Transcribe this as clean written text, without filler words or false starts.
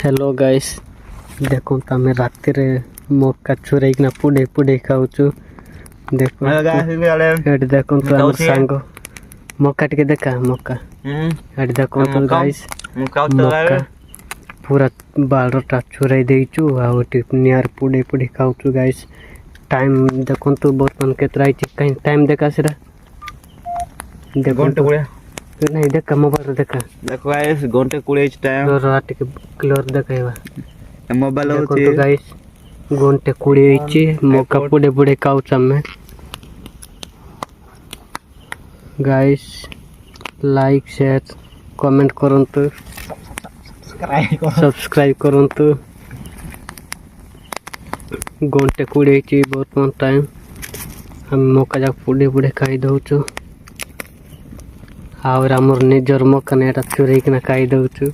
Hello guys देखो तमें रात रे मक्का चुराई पुडे पुडे खाऊचु देखो एट देखो तो हम सांग मक्का टिके देखा मक्का एट देखो तो गाइस मक्का पूरा बालटा चुराई देचु आ नियार पुडे पुडे खाऊचु गाइस टाइम देखो तो बर्तमान केतरा कहीं टाइम देखा सिरा देखो नहीं देखा मोबाइल देखा देखो गाइस घंटे 20 टाइम रात के क्लियर देखाइबा मोबाइल देखो तो गाइस घंटे 20 मक्का पुडे पुडे खाऊच हमें गाइस लाइक शेयर कमेंट करंतु सब्सक्राइब करंतु घंटे 20 बर्तमान टाइम हम मक्का जाक पुडे पुडे खाई दउछु आमर निजर मक्का ने चुराई खाई दउछु।